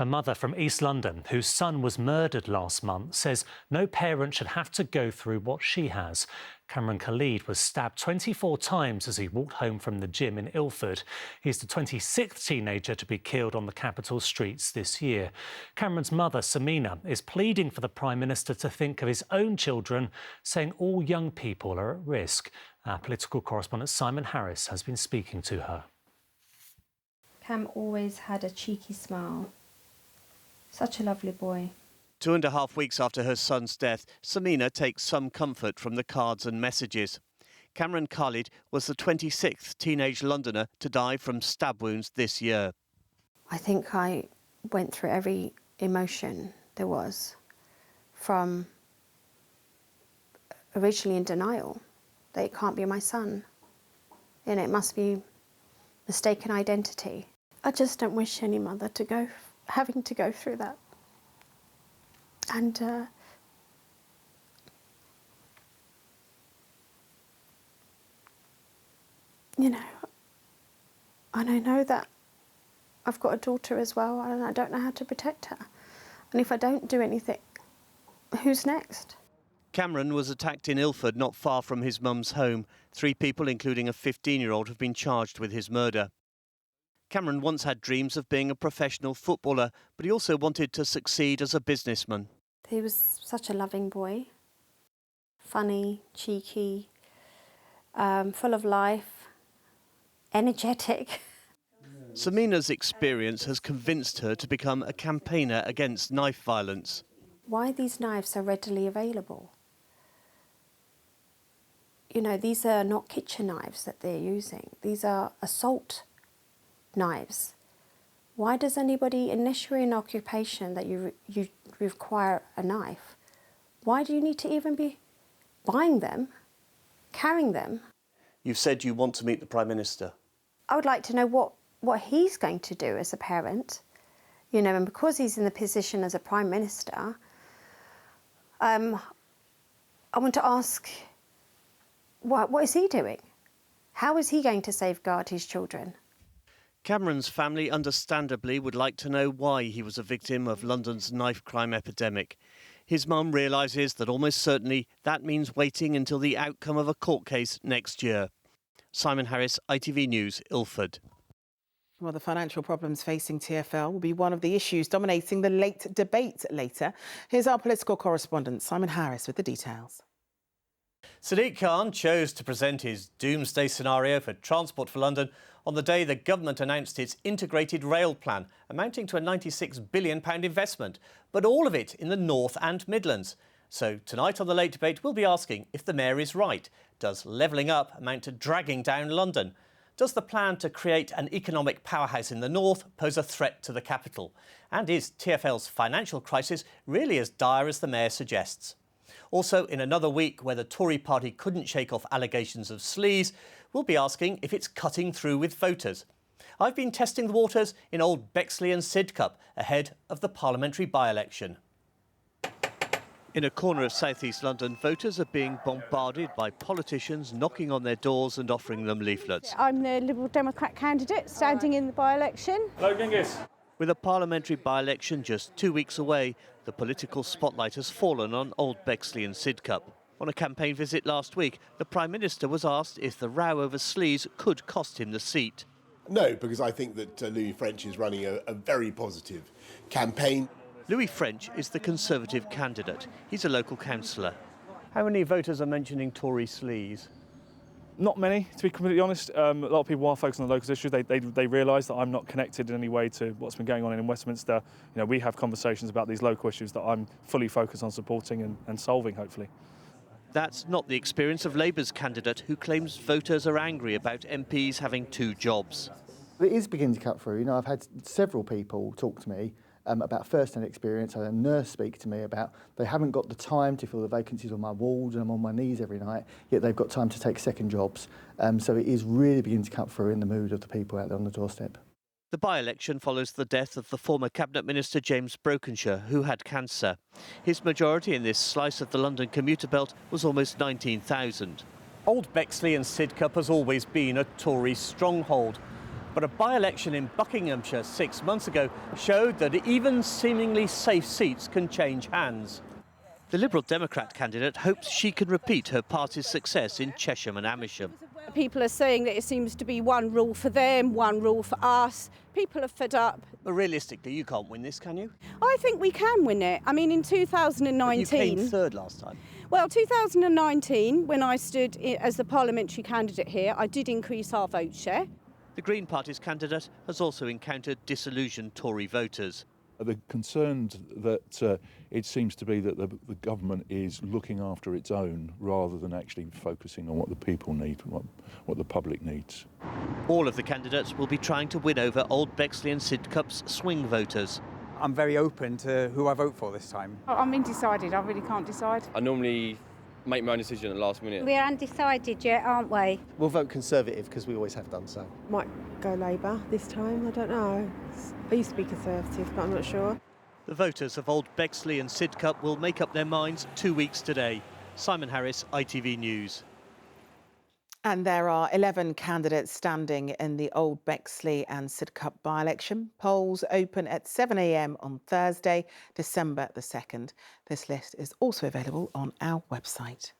A mother from East London, whose son was murdered last month, says no parent should have to go through what she has. Cameron Khalid was stabbed 24 times as he walked home from the gym in Ilford. He's the 26th teenager to be killed on the capital streets this year. Cameron's mother, Samina, is pleading for the Prime Minister to think of his own children, saying all young people are at risk. Our political correspondent Simon Harris has been speaking to her. Cam always had a cheeky smile. Such a lovely boy. 2.5 weeks after her son's death, Samina takes some comfort from the cards and messages. Cameron Khalid was the 26th teenage Londoner to die from stab wounds this year. I think I went through every emotion there was, from originally in denial that it can't be my son and it must be mistaken identity. I just don't wish any mother to having to go through that. And you know, and I know that I've got a daughter as well, and I don't know how to protect her. And if I don't do anything, who's next? Cameron was attacked in Ilford, not far from his mum's home. 3 people, including a 15-year-old, have been charged with his murder. Cameron once had dreams of being a professional footballer, but he also wanted to succeed as a businessman. He was such a loving boy, funny, cheeky, full of life, energetic. Samina's experience has convinced her to become a campaigner against knife violence. Why are these knives so readily available? You know, these are not kitchen knives that they're using. These are assault knives. Why does anybody, unless you're in an occupation that you require a knife, why do you need to even be buying them, carrying them? You've said you want to meet the Prime Minister. I would like to know what he's going to do as a parent, you know, and because he's in the position as a Prime Minister, I want to ask, what is he doing? How is he going to safeguard his children? Cameron's family understandably would like to know why he was a victim of London's knife crime epidemic. His mum realises that almost certainly that means waiting until the outcome of a court case next year. Simon Harris, ITV News, Ilford. Well, the financial problems facing TfL will be one of the issues dominating the late debate later. Here's our political correspondent, Simon Harris, with the details. Sadiq Khan chose to present his doomsday scenario for Transport for London on the day the government announced its integrated rail plan, amounting to a £96 billion investment, but all of it in the North and Midlands. So tonight on the Late Debate, we'll be asking if the Mayor is right. Does levelling up amount to dragging down London? Does the plan to create an economic powerhouse in the north pose a threat to the capital? And is TfL's financial crisis really as dire as the Mayor suggests? Also, in another week where the Tory party couldn't shake off allegations of sleaze, we'll be asking if it's cutting through with voters. I've been testing the waters in Old Bexley and Sidcup ahead of the parliamentary by-election. In a corner of south-east London, voters are being bombarded by politicians knocking on their doors and offering them leaflets. I'm the Liberal Democrat candidate standing in the by-election. Hello, Genghis. With a parliamentary by-election just 2 weeks away, the political spotlight has fallen on Old Bexley and Sidcup. On a campaign visit last week, the Prime Minister was asked if the row over sleaze could cost him the seat. No, because I think that Louis French is running a very positive campaign. Louis French is the Conservative candidate. He's a local councillor. How many voters are mentioning Tory sleaze? Not many, to be completely honest. A lot of people are focused on the local issues. They realise that I'm not connected in any way to what's been going on in Westminster. You know, we have conversations about these local issues that I'm fully focused on supporting and solving, hopefully. That's not the experience of Labour's candidate, who claims voters are angry about MPs having 2 jobs. It is beginning to cut through. You know, I've had several people talk to me about first-hand experience. I had a nurse speak to me about they haven't got the time to fill the vacancies on my ward, and I'm on my knees every night, yet they've got time to take second jobs. So it is really beginning to cut through in the mood of the people out there on the doorstep. The by-election follows the death of the former Cabinet Minister James Brokenshire, who had cancer. His majority in this slice of the London commuter belt was almost 19,000. Old Bexley and Sidcup has always been a Tory stronghold. But a by-election in Buckinghamshire 6 months ago showed that even seemingly safe seats can change hands. The Liberal Democrat candidate hopes she can repeat her party's success in Chesham and Amersham. People are saying that it seems to be one rule for them, one rule for us. People are fed up. But realistically, you can't win this, can you? I think we can win it. I mean, in 2019... You came third last time. Well, 2019, when I stood as the parliamentary candidate here, I did increase our vote share. The Green Party's candidate has also encountered disillusioned Tory voters. They're concerned that it seems to be that the government is looking after its own rather than actually focusing on what the people need, what the public needs. All of the candidates will be trying to win over Old Bexley and Sidcup's swing voters. I'm very open to who I vote for this time. I'm undecided. I really can't decide. I normally make my own decision at the last minute. We're undecided yet, aren't we? We'll vote Conservative because we always have done so. Might go Labour this time, I don't know. I used to be Conservative, but I'm not sure. The voters of Old Bexley and Sidcup will make up their minds 2 weeks today. Simon Harris, ITV News. And there are 11 candidates standing in the Old Bexley and Sidcup by-election. Polls open at 7 a.m. on Thursday, December the 2nd. This list is also available on our website.